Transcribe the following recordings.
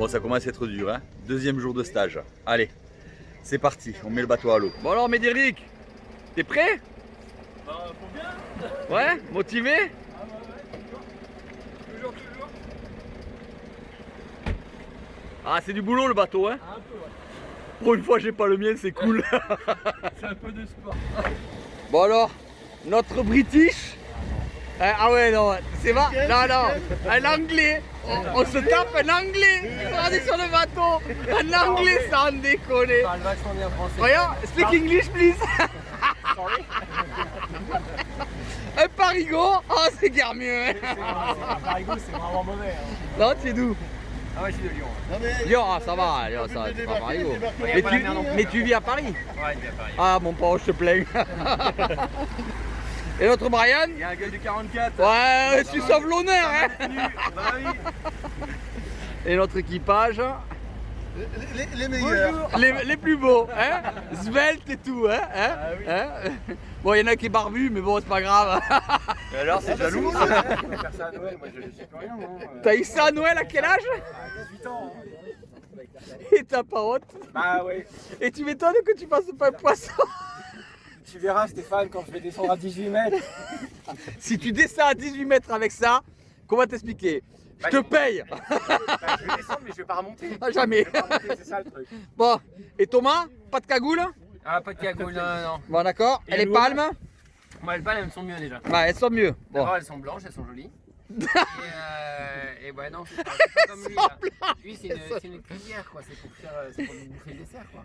Bon, ça commence à être dur, hein. Deuxième jour de stage. Allez, c'est parti, on met le bateau à l'eau. Bon alors, Médéric, t'es prêt? Bah, faut bien. Ouais, motivé? Ah bah ouais, toujours. Toujours. Ah, c'est du boulot le bateau, hein. Un peu, ouais. Pour une fois, j'ai pas le mien, c'est cool. C'est un peu de sport. Bon alors, notre British. Ah ouais, non, c'est pas. Non, non, un anglais. On se tape un anglais. Regardez sur le bateau. Un anglais sans déconner. Parle vachement bien français. Regarde, speak English, please. Sorry. Un parigot. Oh, c'est guère mieux. Hein. Parigot, c'est vraiment mauvais. Hein. Non, tu es d'où? Ah ouais, je suis de Lyon. Non mais Lyon, ah, ça va, Lyon, ça, c'est pas parigot. Mais tu, Mais tu vis à Paris? Ouais, il est à Paris. Ah, mon pauvre, je te plains. Et notre Brian? Il y a un gars du 44. Ouais, tu sauves l'honneur, hein. Bah oui. Et notre équipage, les meilleurs. les plus beaux, hein. Svelte et tout, hein. Ah oui. Hein. Bon, il y en a qui est barbu, mais bon, c'est pas grave. Et alors, c'est jaloux. c'est bon, Je vais faire ça à Noël, moi je sais pas rien. T'as eu ça à Noël à quel âge? À 18 ans. Et t'as pas honte? Bah ouais. Et tu m'étonnes que tu fasses pas un poisson. Tu verras Stéphane quand je vais descendre à 18 mètres. Si tu descends à 18 mètres avec ça, comment t'expliquer? Je te paye. Bah, je vais descendre mais je vais pas remonter. Ah, jamais. Je vais pas remonter, c'est ça le truc. Bon, et Thomas, pas de cagoule? Ah, pas de cagoule, non. Bon, d'accord. Et Et les l'eau palmes? Moi, les balles, elles me sont mieux déjà. Ouais, elles sont mieux. Bon. D'abord, elles sont blanches, elles sont jolies. Et ouais, non, c'est pas comme lui. Là. Lui, c'est une cuillère, quoi. C'est pour lui bouffer le dessert, quoi.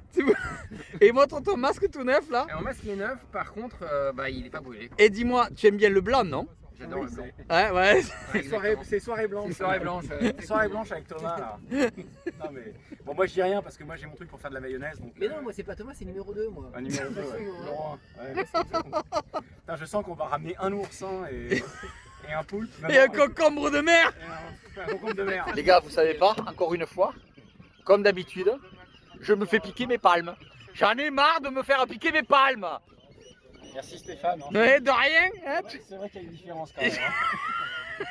Et montre ton masque tout neuf là. Et en masque, il est neuf, par contre, bah, il est pas brûlé. Et dis-moi, tu aimes bien le blanc, non? J'adore le blanc. Ouais, ouais. C'est soirée blanche. Soirée blanche avec Thomas, là. Non, mais. Bon, moi, je dis rien parce que moi, j'ai mon truc pour faire de la mayonnaise. Donc, Mais non, moi c'est pas Thomas, c'est numéro 2 moi. un numéro 2, ouais. Numéro 1. Ouais, putain, je sens qu'on va ramener un oursin et un poulpe. Et un concombre de mer. Et un concombre de mer. Les gars, vous savez pas, encore une fois, comme d'habitude, je me fais piquer mes palmes. J'en ai marre de me faire piquer mes palmes. Merci Stéphane. Hein. Ouais, de rien. Hein. C'est vrai qu'il y a une différence quand même. Hein.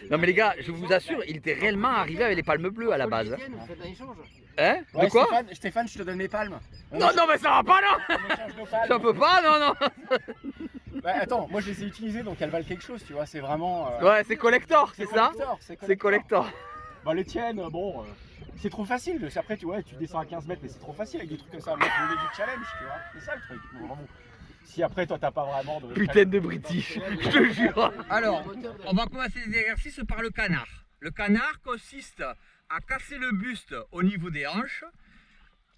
Non mais les gars, je vous assure, il était réellement arrivé avec les palmes bleues à la base. Vous faites un échange. Hein? Ouais, De quoi? Stéphane, je te donne mes palmes. Non, non, mais ça va pas, non. On échange nos palmes. J'en peux pas, non, non. Bah, attends, moi je les ai utilisées donc elles valent quelque chose, tu vois. C'est vraiment. Ouais, c'est collector, c'est ça? C'est collector. Bah, les tiennes, bon. C'est trop facile. Après, tu vois, tu descends à 15 mètres, mais c'est trop facile avec des trucs comme ça. Moi, je voulais du challenge, tu vois. C'est ça le truc. Bon, vraiment. Si après, toi, t'as pas vraiment de. Putain de British, je te jure. Alors, on va commencer les exercices par le canard. Le canard consiste à casser le buste au niveau des hanches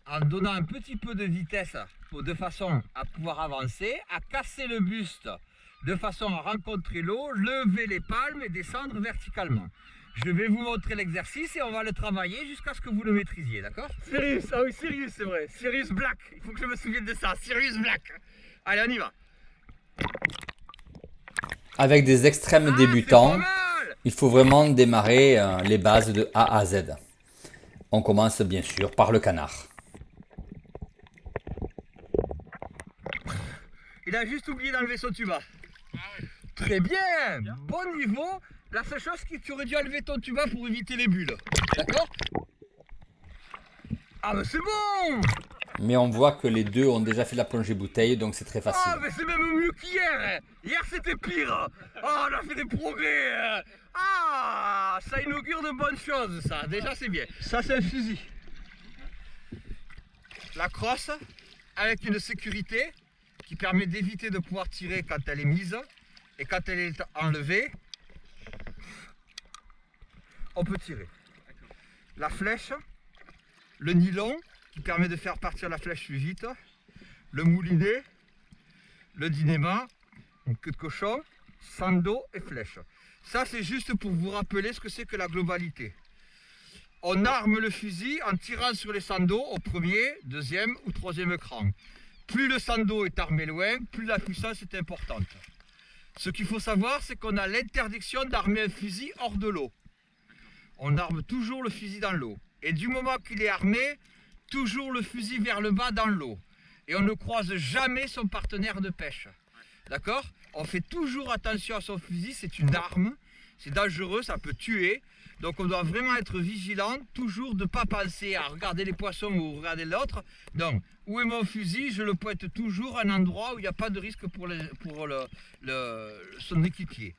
en donnant un petit peu de vitesse de façon à pouvoir avancer, à casser le buste de façon à rencontrer l'eau, lever les palmes et descendre verticalement. Je vais vous montrer l'exercice et on va le travailler jusqu'à ce que vous le maîtrisiez, d'accord? Sirius, ah oui, Sirius, c'est vrai. Sirius Black, il faut que je me souvienne de ça. Sirius Black. Allez, on y va. Avec des extrêmes Ah, débutants, c'est pas mal. il faut vraiment démarrer les bases de A à Z. On commence bien sûr par le canard. Il a juste oublié d'enlever son tuba. Très bien, bon niveau. La seule chose, c'est que tu aurais dû enlever ton tuba pour éviter les bulles. D'accord? Ah, mais c'est bon! Mais on voit que les deux ont déjà fait la plongée bouteille, donc c'est très Ah, facile. mais c'est même mieux qu'hier! Hier, c'était pire! Ah, on a fait des progrès! Ah, ça inaugure de bonnes choses, ça. Déjà, c'est bien. Ça, c'est un fusil. La crosse, avec une sécurité qui permet d'éviter de pouvoir tirer quand elle est mise. Et quand elle est enlevée, on peut tirer. La flèche, le nylon qui permet de faire partir la flèche plus vite, le moulinet, le dynéma, une queue de cochon, sando et flèche. Ça, c'est juste pour vous rappeler ce que c'est que la globalité. On arme le fusil en tirant sur les sandos au premier, deuxième ou troisième cran. Plus le sando est armé loin, plus la puissance est importante. Ce qu'il faut savoir, c'est qu'on a l'interdiction d'armer un fusil hors de l'eau. On arme toujours le fusil dans l'eau. Et du moment qu'il est armé, toujours le fusil vers le bas dans l'eau. Et on ne croise jamais son partenaire de pêche. D'accord? On fait toujours attention à son fusil, c'est une arme, c'est dangereux, ça peut tuer. Donc on doit vraiment être vigilant, toujours de ne pas penser à regarder les poissons ou regarder l'autre. Donc, où est mon fusil? Je le pointe toujours à un endroit où il n'y a pas de risque pour son équipier.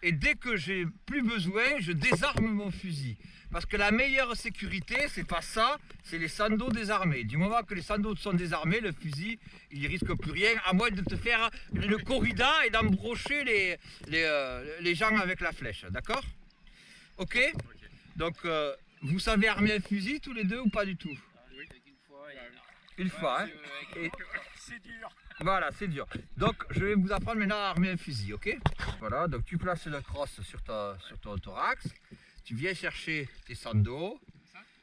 Et dès que j'ai plus besoin, je désarme mon fusil. Parce que la meilleure sécurité, c'est pas ça, c'est les sandos désarmés. Du moment que les sandos sont désarmés, le fusil, il risque plus rien, à moins de te faire une corrida et d'embrocher les gens avec la flèche, d'accord? Ok. Donc, vous savez armer un fusil tous les deux ou pas du tout? Oui. Une fois, hein. Et- C'est dur. Voilà, c'est dur. Donc, je vais vous apprendre maintenant à armer un fusil, ok? Voilà, donc tu places le crosse sur ton thorax. Tu viens chercher tes sandos.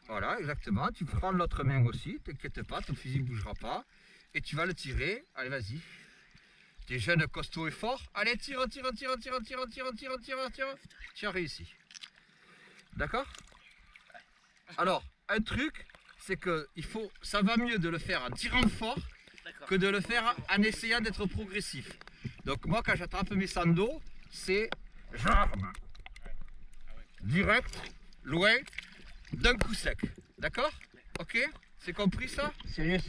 Voilà, exactement. Tu prends l'autre main aussi, t'inquiète pas, ton fusil ne bougera pas. Et tu vas le tirer. Allez, vas-y. T'es jeune, costaud et fort. Allez, tire. Tu as réussi. D'accord? Alors, un truc, c'est que ça va mieux de le faire en tirant fort que de le faire en essayant d'être progressif. Donc moi, quand j'attrape mes sandos, c'est j'arme. Direct, loin, d'un coup sec. D'accord? Ok? C'est compris ça? Sérieux?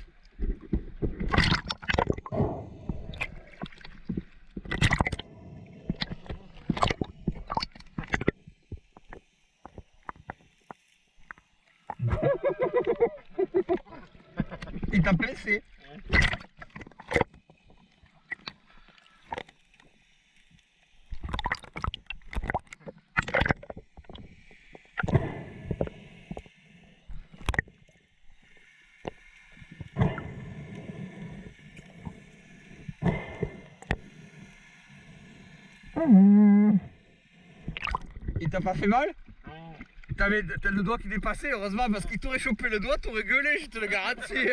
Il t'a blessé. Il t'a pas fait mal? Non. T'as le doigt qui dépassait, heureusement, parce qu'il t'aurait chopé le doigt, t'aurais gueulé, je te le garantis.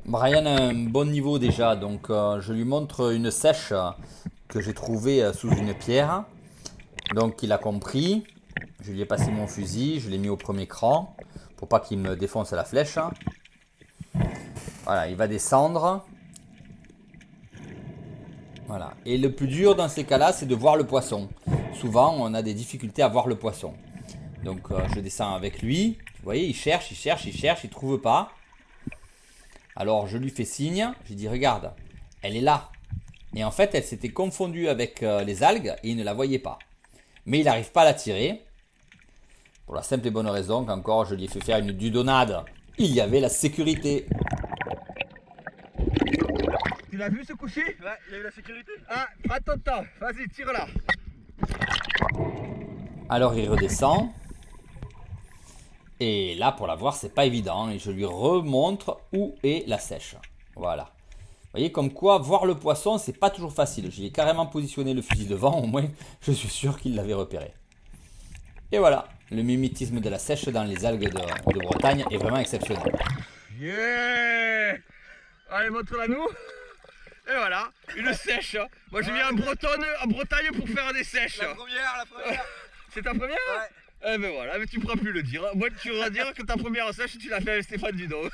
Brian a un bon niveau déjà, donc je lui montre une sèche que j'ai trouvée sous une pierre. Donc il a compris, je lui ai passé mon fusil, je l'ai mis au premier cran pour pas qu'il me défonce la flèche. Voilà, il va descendre. Voilà, et le plus dur dans ces cas-là, c'est de voir le poisson. Souvent, on a des difficultés à voir le poisson. Donc je descends avec lui, vous voyez, il cherche, il trouve pas. Alors je lui fais signe, je lui dis regarde, elle est là. Et en fait elle s'était confondue avec les algues et il ne la voyait pas. Mais il n'arrive pas à la tirer. Pour la simple et bonne raison qu'encore je lui ai fait faire une dudonnade. Il y avait la sécurité. Tu l'as vu ce coup-ci? Ouais, il y a eu la sécurité. Ah, prends ton temps, vas-y, tire là. Alors il redescend. Et là, pour la voir, c'est pas évident. Et je lui remontre où est la sèche. Voilà. Vous voyez, comme quoi, voir le poisson, c'est pas toujours facile. J'y ai carrément positionné le fusil devant. Au moins, je suis sûr qu'il l'avait repéré. Et voilà. Le mimétisme de la sèche dans les algues de Bretagne est vraiment exceptionnel. Yeah! Allez, montre-la nous. Et voilà, une sèche. Moi, je viens en Bretagne pour faire des sèches. La première. C'est ta première? Ouais. Eh ben voilà, mais tu pourras plus le dire. Moi, tu vas dire que ta première sèche, tu l'as fait avec Stéphane Dudon.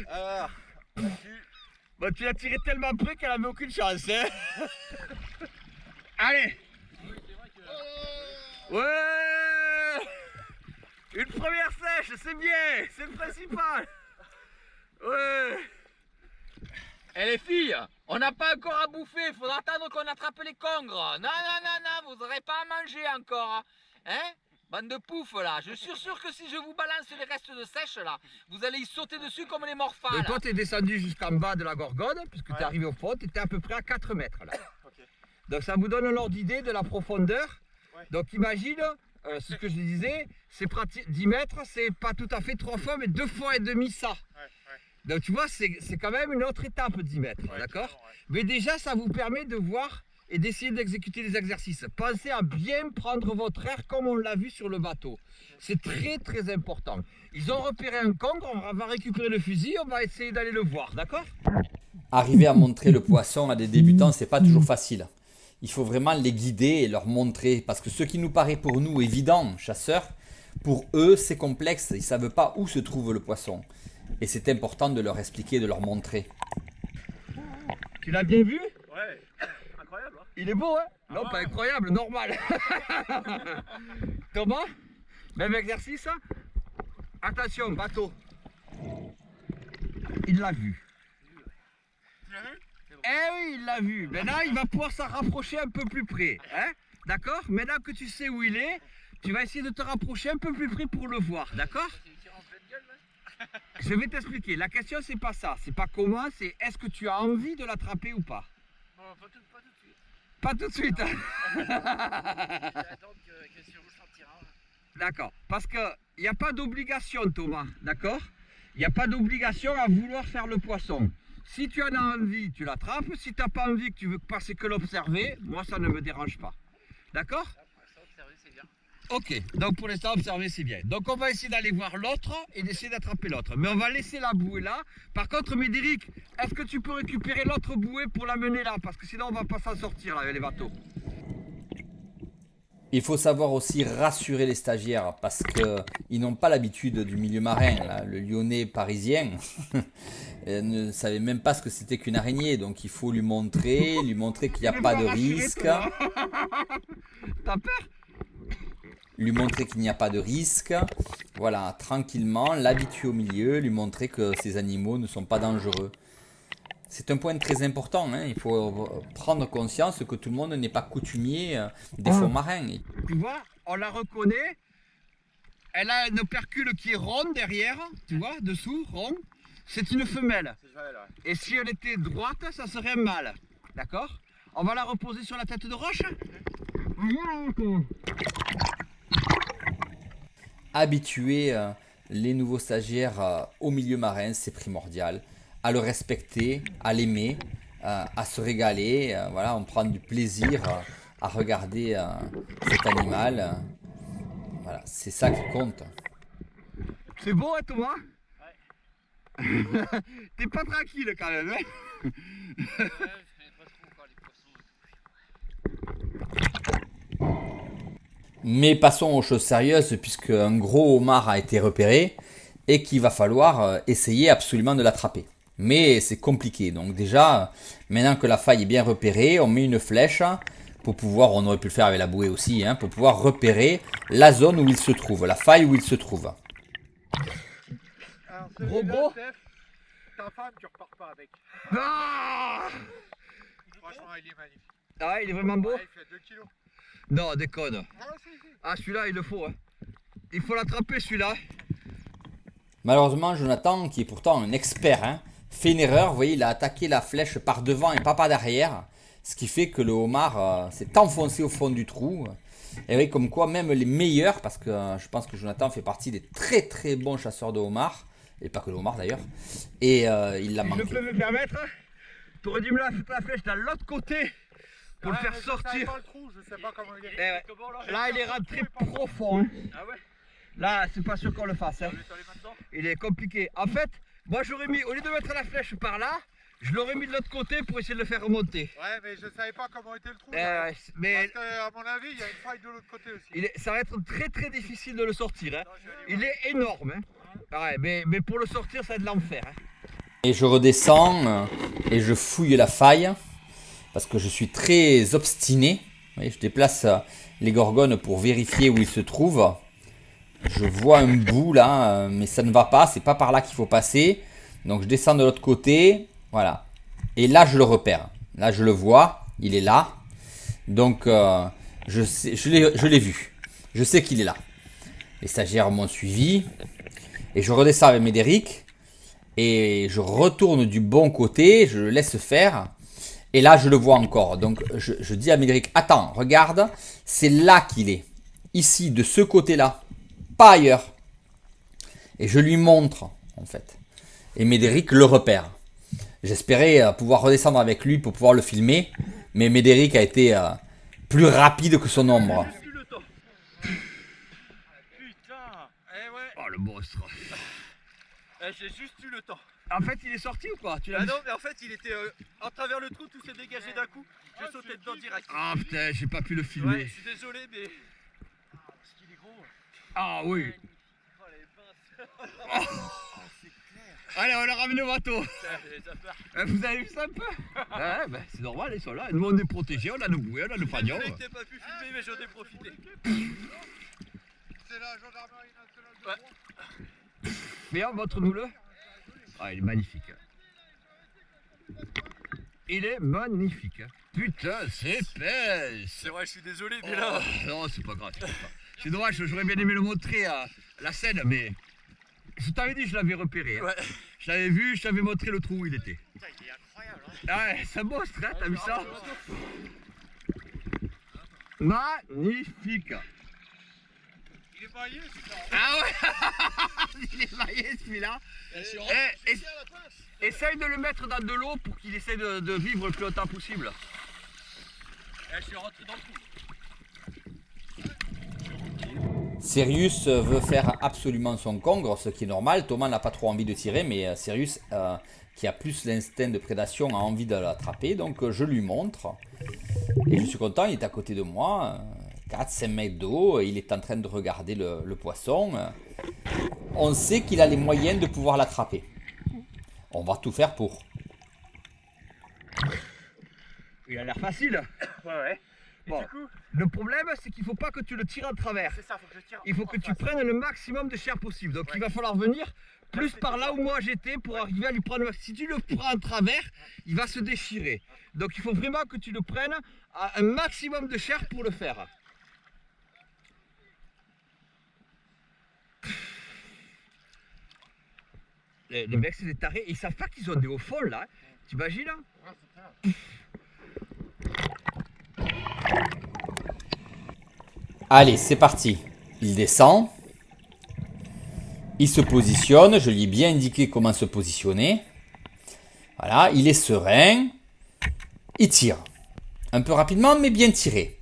Alors, Bon, tu l'as tiré tellement près qu'elle avait aucune chance. Hein. Allez. Ouais. Une première sèche, c'est bien, c'est le principal. Ouais. Eh les filles, on n'a pas encore à bouffer, il faudra attendre qu'on attrape les congres. Non, vous n'aurez pas à manger encore. Hein? Bande de poufs là, je suis sûr que si je vous balance les restes de sèche là, vous allez y sauter dessus comme les morphales. Donc toi, tu es descendu jusqu'en bas de la gorgone, puisque tu es arrivé au fond, tu étais à peu près à 4 mètres là. Okay. Donc ça vous donne l'ordre d'idée de la profondeur. Ouais. Donc imagine, c'est ce que je disais, c'est 10 mètres, c'est pas tout à fait 3 fois, mais 2 fois et demi ça. Donc tu vois, c'est quand même une autre étape 10 mètres, d'accord? Mais déjà, ça vous permet de voir et d'essayer d'exécuter les exercices. Pensez à bien prendre votre air comme on l'a vu sur le bateau. C'est très très important. Ils ont repéré un congre, on va récupérer le fusil, on va essayer d'aller le voir, d'accord? Arriver à montrer le poisson à des débutants, c'est pas toujours facile. Il faut vraiment les guider et leur montrer. Parce que ce qui nous paraît pour nous évident, chasseurs, pour eux c'est complexe. Ils ne savent pas où se trouve le poisson. Et c'est important de leur expliquer, de leur montrer. Tu l'as bien vu? ouais. Incroyable, hein. Il est beau, hein? Non, pas incroyable, normal. Thomas, même exercice. Attention, bateau. Il l'a vu. Eh oui, il l'a vu. Maintenant, il va pouvoir s'en rapprocher un peu plus près. Hein? D'accord? Maintenant que tu sais où il est, tu vas essayer de te rapprocher un peu plus près pour le voir. D'accord? Je vais t'expliquer. La question, c'est pas ça. C'est pas comment, c'est est-ce que tu as envie de l'attraper ou pas? Bon, pas tout de suite. Pas tout de suite. Je vais attendre que si vous sortira. D'accord. Parce qu'il n'y a pas d'obligation, Thomas. D'accord? Il n'y a pas d'obligation à vouloir faire le poisson. Si tu en as envie, tu l'attrapes. Si tu n'as pas envie, que tu veux passer que l'observer, moi, ça ne me dérange pas. D'accord? C'est bien. Ok. Donc, pour l'instant, observer, c'est bien. Donc, on va essayer d'aller voir l'autre et d'essayer d'attraper l'autre. Mais on va laisser la bouée là. Par contre, Médéric, est-ce que tu peux récupérer l'autre bouée pour l'amener là? Parce que sinon, on ne va pas s'en sortir là, avec les bateaux. Il faut savoir aussi rassurer les stagiaires parce qu'ils n'ont pas l'habitude du milieu marin. Là. Le Lyonnais parisien ne savait même pas ce que c'était qu'une araignée. Donc il faut lui montrer qu'il n'y a pas de risque. T'as peur? Lui montrer qu'il n'y a pas de risque. Voilà, tranquillement, l'habituer au milieu, lui montrer que ces animaux ne sont pas dangereux. C'est un point très important, hein. Il faut prendre conscience que tout le monde n'est pas coutumier des fonds marins. Tu vois, on la reconnaît. Elle a une opercule qui est ronde derrière, tu vois, dessous, rond. C'est une femelle. Et si elle était droite, ça serait un mâle. D'accord? On va la reposer sur la tête de roche. Habituer les nouveaux stagiaires au milieu marin, c'est primordial. À le respecter, à l'aimer, à se régaler. Voilà, on prend du plaisir à regarder cet animal. Voilà, c'est ça qui compte. C'est beau, hein, Thomas? Ouais. T'es pas tranquille quand même, hein? Mais passons aux choses sérieuses puisque un gros homard a été repéré et qu'il va falloir essayer absolument de l'attraper. Mais c'est compliqué. Donc déjà, maintenant que la faille est bien repérée, on met une flèche pour pouvoir, on aurait pu le faire avec la bouée aussi, hein, pour pouvoir repérer la zone où il se trouve, la faille où il se trouve. Gros gros. Ta femme, tu repars pas avec. Ah, Franchement, il est magnifique. ah, il est vraiment beau? Ouais, il fait 2 kilos. Non, déconne. Ah, si. Ah, celui-là, il le faut. Hein. Il faut l'attraper, celui-là. Malheureusement, Jonathan, qui est pourtant un expert, hein, fait une erreur. Vous voyez, il a attaqué la flèche par devant et pas par derrière. Ce qui fait que le homard s'est enfoncé au fond du trou. Et oui, comme quoi, même les meilleurs, parce que je pense que Jonathan fait partie des très très bons chasseurs de homards, et pas que le homard d'ailleurs, et il l'a manqué. Je peux me permettre, tu aurais dû me la flèche de l'autre côté pour le faire Je savais sortir. pas le trou, je sais pas comment il est. Eh ouais. Là, il est rentré profond. Hein. Ah ouais? Là, c'est pas sûr qu'on le fasse. Hein. On est allé maintenant? Il est compliqué. En fait, moi j'aurais mis, au lieu de mettre la flèche par là, je l'aurais mis de l'autre côté pour essayer de le faire remonter. Ouais, mais je savais pas comment était le trou. là. Mais Parce qu'à mon avis, il y a une faille de l'autre côté aussi. ça va être très très difficile de le sortir. Hein. Non, je vais aller Il est énorme. Hein. Ouais, mais pour le sortir, ça va être l'enfer. Hein. Et je redescends et je fouille la faille, parce que je suis très obstiné. Vous voyez, je déplace les gorgones pour vérifier où ils se trouvent. Je vois un bout là, mais ça ne va pas, c'est pas par là qu'il faut passer. Donc je descends de l'autre côté, voilà. Et là je le repère, là je le vois, il est là. Donc je l'ai vu, je sais qu'il est là. Les stagiaires m'ont suivi et je redescends avec Médéric et je retourne du bon côté, je le laisse faire. Et là je le vois encore, donc je dis à Médéric, attends, regarde, c'est là qu'il est, ici, de ce côté-là. Pas ailleurs. Et je lui montre, en fait. Et Médéric le repère. J'espérais pouvoir redescendre avec lui pour pouvoir le filmer. Mais Médéric a été plus rapide que son ombre. Putain! Eh ouais! Oh le monstre. J'ai juste eu le temps. En fait, il est sorti ou quoi? Tu l'as Ah vu? non, mais en fait, il était en travers le trou, tout s'est dégagé d'un coup. J'ai sauté dedans direct. Ah putain, j'ai pas pu le Ouais, filmer. je suis désolé, mais. Parce qu'il est gros. Ah oui. Oh, les pinces. Allez, on l'a ramené au bateau. Vous avez vu ça un peu? Ouais, ben, c'est normal, ils sont là. Nous, on est protégés, on a nos bouées, on a nos fanions. Je n'ai pas pu filmer, mais j'en ai profité. C'est la gendarmerie nationale de Rouen. Viens, montre-nous-le. Ah, il est magnifique. Il est magnifique. Putain, c'est épaisse. C'est vrai, je suis désolé, mais là. Non, c'est pas grave. C'est dommage, j'aurais bien aimé le montrer à la scène, mais je t'avais dit, je l'avais repéré. Hein. Ouais. Je l'avais vu, je t'avais montré le trou où il était. Putain, il est incroyable. Hein. Ah ouais, c'est un monstre, hein, t'as vu ça? Magnifique. Il est maillé, c'est ça. Ah ouais. Il est maillé celui-là. Essaye de le mettre dans de l'eau pour qu'il essaie de vivre le plus longtemps possible. Je suis rentré dans le trou. Sirius veut faire absolument son congre, ce qui est normal. Thomas n'a pas trop envie de tirer, mais Sirius, qui a plus l'instinct de prédation, a envie de l'attraper. Donc je lui montre. Et je suis content, il est à côté de moi. 4-5 mètres d'eau, il est en train de regarder le poisson. On sait qu'il a les moyens de pouvoir l'attraper. On va tout faire pour. Il a l'air facile. Ouais. Et Bon. du coup, Le problème, c'est qu'il ne faut pas que tu le tires en travers. c'est ça, faut que je tire. Il faut que tu prennes le maximum de chair possible. Donc il va falloir venir plus par là où moi j'étais pour arriver à lui prendre. Si tu le prends en travers, il va se déchirer. Donc il faut vraiment que tu le prennes à un maximum de chair pour le faire. Les mecs, c'est des tarés. Ils savent pas qu'ils ont des hauts fonds là. T'imagines? Allez, c'est parti. Il descend. Il se positionne. Je lui ai bien indiqué comment se positionner. Voilà, il est serein. Il tire. Un peu rapidement, mais bien tiré.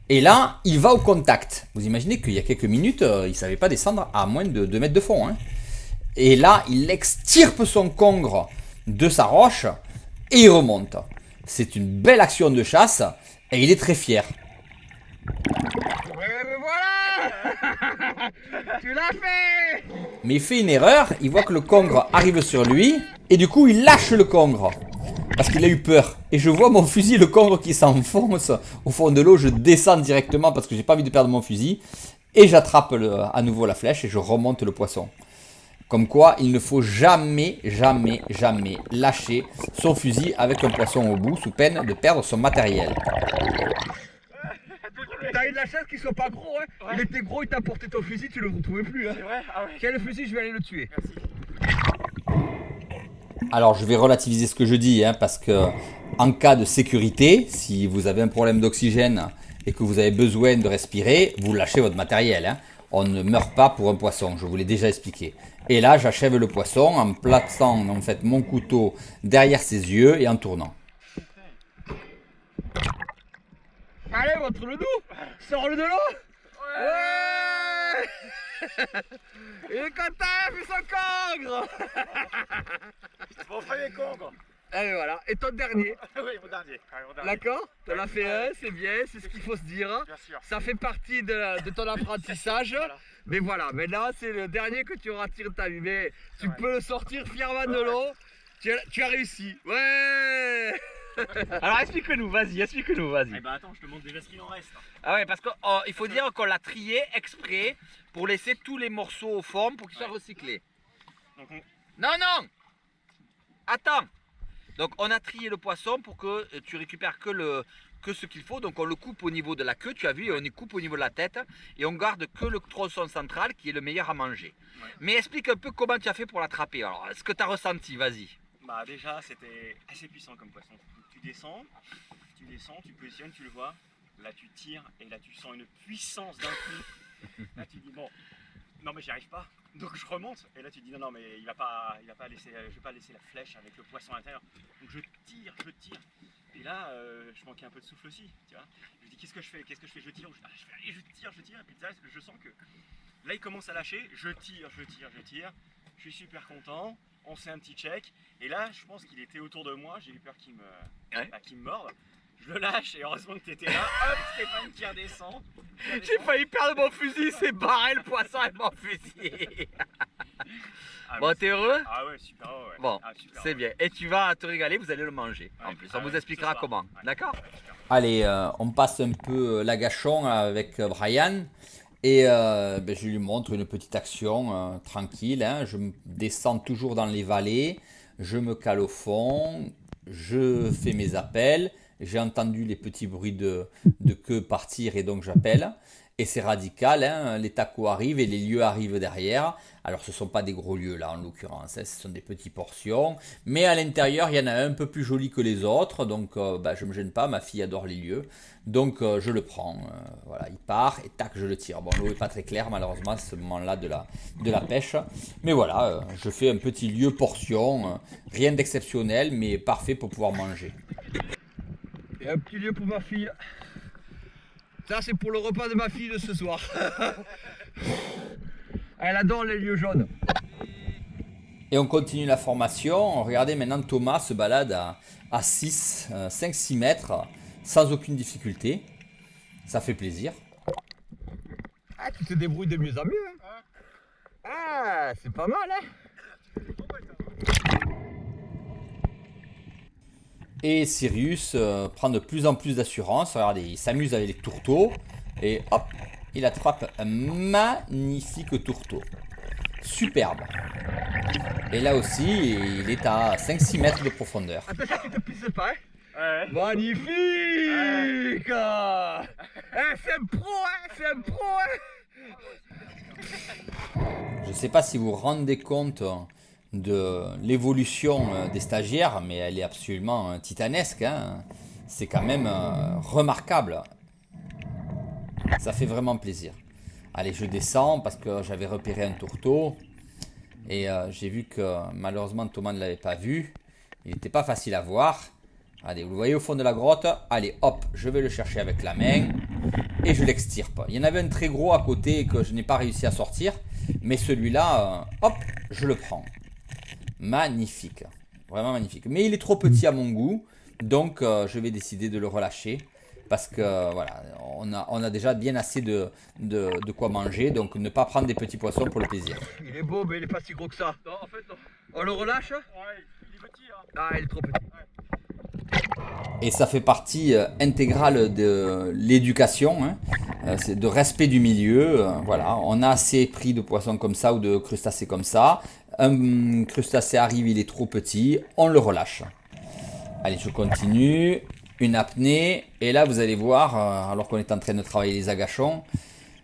Et là, il va au contact. Vous imaginez qu'il y a quelques minutes, il ne savait pas descendre à moins de 2 mètres de fond. Hein. Et là, il extirpe son congre de sa roche et il remonte. C'est une belle action de chasse et il est très fier. Voilà. Tu l'as fait. Mais il fait une erreur, il voit que le congre arrive sur lui et du coup il lâche le congre parce qu'il a eu peur. Et je vois mon fusil, le congre qui s'enfonce au fond de l'eau, je descends directement parce que j'ai pas envie de perdre mon fusil et j'attrape à nouveau la flèche et je remonte le poisson. Comme quoi, il ne faut jamais, jamais, jamais lâcher son fusil avec un poisson au bout sous peine de perdre son matériel. T'as eu de la chance qu'ils soient pas gros, hein. Ouais. Il était gros, il t'a porté ton fusil, tu le retrouvais plus, hein. C'est vrai? Ah ouais. Quel fusil, je vais aller le tuer. Merci. Alors, je vais relativiser ce que je dis, hein, parce que en cas de sécurité, si vous avez un problème d'oxygène et que vous avez besoin de respirer, vous lâchez votre matériel, hein. On ne meurt pas pour un poisson, je vous l'ai déjà expliqué. Et là, j'achève le poisson en plaçant en fait mon couteau derrière ses yeux et en tournant. Allez, montre-le nous. Sors-le de l'eau. Ouais. Il est content, il a fait son congre. Mon premier congre. Allez, voilà. Et ton dernier. Oui, mon dernier. Ouais, mon dernier. D'accord? T'en as fait un, c'est bien, c'est ce qu'il faut se dire. Bien sûr. Ça fait partie de ton apprentissage. Voilà. Mais voilà, maintenant c'est le dernier que tu auras tiré de ta vie. Mais tu Ouais. peux le sortir fièrement de l'eau. Tu as réussi. Ouais. Alors explique-nous, vas-y, explique-nous, vas-y. Eh ben attends, je te montre déjà ce qu'il en reste. Ah ouais, parce qu'il faut dire qu'on l'a trié exprès pour laisser tous les morceaux au fond pour qu'ils soient recyclés. Donc Non, non. Attends. Donc on a trié le poisson pour que tu récupères que ce qu'il faut. Donc on le coupe au niveau de la queue, tu as vu, et on y coupe au niveau de la tête. Et on garde que le tronçon central qui est le meilleur à manger. Ouais. Mais explique un peu comment tu as fait pour l'attraper. Alors, ce que tu as ressenti, vas-y. Bah déjà c'était assez puissant comme poisson. Tu descends, tu positionnes, tu le vois. Là tu tires et là tu sens une puissance d'un coup. Là tu dis bon, non mais j'y arrive pas. Donc je remonte et là tu dis non mais il va pas laisser, je vais pas laisser la flèche avec le poisson à l'intérieur. Donc je tire. Et là je manquais un peu de souffle aussi, tu vois. Je me dis qu'est-ce que je fais, je tire, je tire. Et puis là je sens que là il commence à lâcher, je tire. Je suis super content. On fait un petit check et là je pense qu'il était autour de moi, j'ai eu peur qu'il me morde. Je le lâche et heureusement que tu étais là. Hop, Stéphane qui redescend. J'ai failli perdre mon fusil, c'est barré le poisson avec mon fusil. Ah Ah, Bon, ouais, t'es heureux? Ah ouais, super, ouais. Bon, Ah, super, c'est ouais. bien. Et tu vas te régaler, vous allez le manger. En Ouais, plus, ah on vous ouais, expliquera ce soir. comment. Ouais. D'accord? Allez, on passe un peu l'agachon avec Brian. Et ben, je lui montre une petite action tranquille. Hein. Je descends toujours dans les vallées. Je me cale au fond. Je fais mes appels. J'ai entendu les petits bruits de queue partir et donc j'appelle. Et c'est radical, hein. Les tacos arrivent et les lieux arrivent derrière. Alors ce ne sont pas des gros lieux là en l'occurrence, hein. Ce sont des petites portions. Mais à l'intérieur, il y en a un peu plus joli que les autres. Donc bah, je ne me gêne pas, ma fille adore les lieux. Donc je le prends. Voilà, il part et tac, je le tire. Bon, l'eau n'est pas très claire malheureusement à ce moment-là de la pêche. Mais voilà, je fais un petit lieu portion. Rien d'exceptionnel, mais parfait pour pouvoir manger. Et un petit lieu pour ma fille. Ça, c'est pour le repas de ma fille de ce soir. Elle adore les lieux jaunes. Et on continue la formation. Regardez maintenant Thomas se balade à 5-6 mètres sans aucune difficulté. Ça fait plaisir. Ah, tu te débrouilles de mieux en mieux. Hein. Ah, c'est pas mal, hein. Et Sirius prend de plus en plus d'assurance. Regardez, il s'amuse avec les tourteaux. Et hop, il attrape un magnifique tourteau. Superbe. Et là aussi, il est à 5-6 mètres de profondeur. Attention, tu te pisses pas, hein. Ouais. Magnifique. C'est un pro, hein. C'est un pro, hein. Je ne sais pas si vous vous rendez compte de l'évolution des stagiaires, mais elle est absolument titanesque. Hein. C'est quand même remarquable. Ça fait vraiment plaisir. Allez, je descends parce que j'avais repéré un tourteau. Et j'ai vu que malheureusement Thomas ne l'avait pas vu. Il n'était pas facile à voir. Allez, vous le voyez au fond de la grotte. Allez, hop, je vais le chercher avec la main. Et je l'extirpe. Il y en avait un très gros à côté que je n'ai pas réussi à sortir. Mais celui-là, hop, je le prends. Magnifique. Vraiment magnifique. Mais il est trop petit à mon goût. Donc, je vais décider de le relâcher. Parce que, voilà, on a déjà bien assez de quoi manger. Donc, ne pas prendre des petits poissons pour le plaisir. Il est beau, mais il est pas si gros que ça. Non, en fait, non. On le relâche? Ouais, il est petit, hein. Ah, il est trop petit. Et ça fait partie intégrale de l'éducation, hein. C'est de respect du milieu. Voilà, on a assez pris de poissons comme ça ou de crustacés comme ça. Un crustacé arrive, il est trop petit, on le relâche. Allez, je continue. Une apnée. Et là, vous allez voir, alors qu'on est en train de travailler les agachons,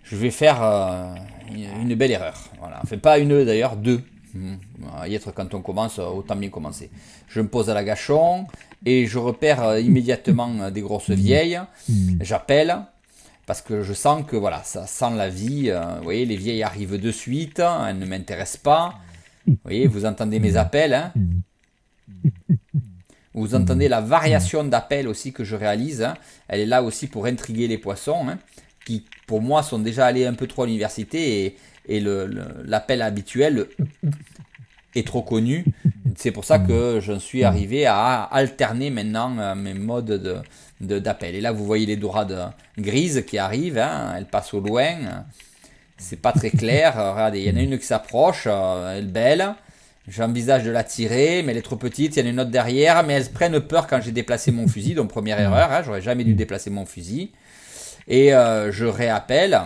je vais faire une belle erreur. Voilà, enfin pas une d'ailleurs, deux. Y être quand on commence, autant bien commencer. Je me pose à l'agachon et je repère immédiatement des grosses vieilles. J'appelle parce que je sens que voilà, ça sent la vie. Vous voyez, les vieilles arrivent de suite, elles ne m'intéressent pas. Vous voyez, vous entendez mes appels. Hein. Vous entendez la variation d'appels aussi que je réalise. Hein. Elle est là aussi pour intriguer les poissons, hein, qui pour moi sont déjà allés un peu trop à l'université et l'appel habituel est trop connu. C'est pour ça que je suis arrivé à alterner maintenant mes modes d'appel. Et là, vous voyez les dorades grises qui arrivent. Hein, elles passent au loin. C'est pas très clair. Regardez, il y en a une qui s'approche. Elle est belle. J'envisage de la tirer, mais elle est trop petite. Il y en a une autre derrière, mais elles prennent peur quand j'ai déplacé mon fusil. Donc, première erreur. Hein, j'aurais jamais dû déplacer mon fusil. Et je réappelle.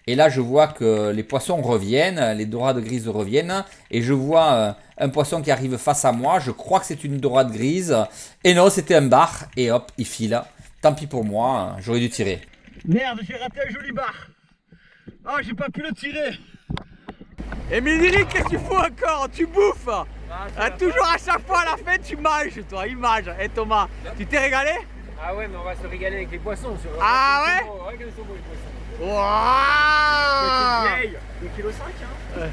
Et là, je vois que les poissons reviennent, les dorades grises reviennent. Et je vois un poisson qui arrive face à moi. Je crois que c'est une dorade grise. Et non, c'était un bar. Et hop, il file. Tant pis pour moi, j'aurais dû tirer. Merde, j'ai raté un joli bar. Ah, j'ai pas pu le tirer. Et Médéric, qu'est-ce que tu fous encore? Tu bouffes. Toujours à chaque fois à la fin, tu manges, toi. Il mange. Et Thomas, tu t'es régalé? Ah ouais, mais on va se régaler avec les poissons. Ah ouais? Ouais, qu'ils sont beaux les poissons. Waouh! Vieille, 2,5 kg, hein.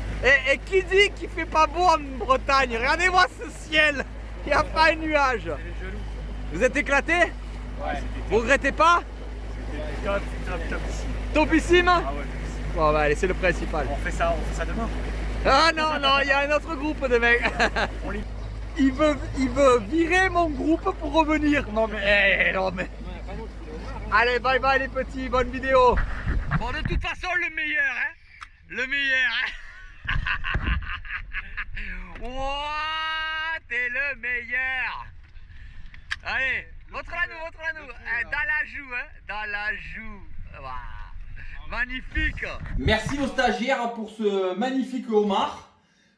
Et qui dit qu'il fait pas beau en Bretagne? Regardez-moi ce ciel. Il n'y a pas un nuage. Vous êtes éclatés? Ouais, Vous regrettez pas? c'était Topissime? Ah ouais. Bon bah allez, c'est le principal. On fait ça demain. Ah non, non, il y a un autre groupe de mecs. Il veut virer mon groupe pour revenir. Non mais, non mais. Allez, bye bye les petits, bonne vidéo. Bon, de toute façon, le meilleur, hein. Le meilleur, hein. Wouah, t'es le meilleur. Allez, montre-la nous. Dans la joue, hein, dans la joue. Wouah. Magnifique. Merci aux stagiaires pour ce magnifique homard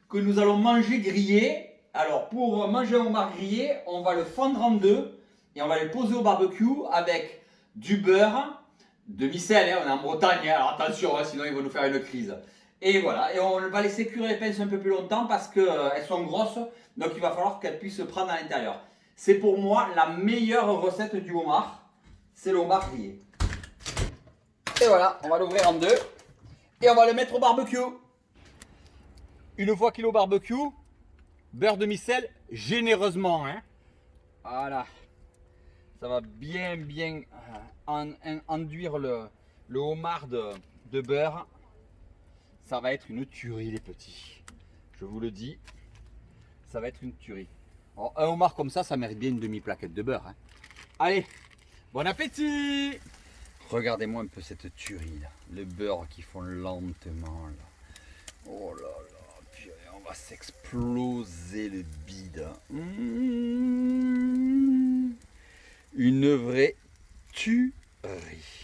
que nous allons manger grillé. Alors pour manger un homard grillé, on va le fendre en deux et on va le poser au barbecue avec du beurre, demi-sel, hein, on est en Bretagne, hein, alors attention, hein, sinon ils vont nous faire une crise. Et voilà, et on va laisser cuire les pinces un peu plus longtemps parce qu'elles sont grosses, donc il va falloir qu'elles puissent se prendre à l'intérieur. C'est pour moi la meilleure recette du homard, c'est le homard grillé. Et voilà, on va l'ouvrir en deux et on va le mettre au barbecue. Une fois qu'il est au barbecue, beurre demi-sel généreusement. Hein. Voilà, ça va bien enduire le homard de beurre. Ça va être une tuerie les petits. Je vous le dis, ça va être une tuerie. Alors, un homard comme ça mérite bien une demi-plaquette de beurre. Hein. Allez, bon appétit! Regardez-moi un peu cette tuerie là. Le beurre qui fond lentement là. Oh là là, purée, on va s'exploser le bide. Une vraie tuerie.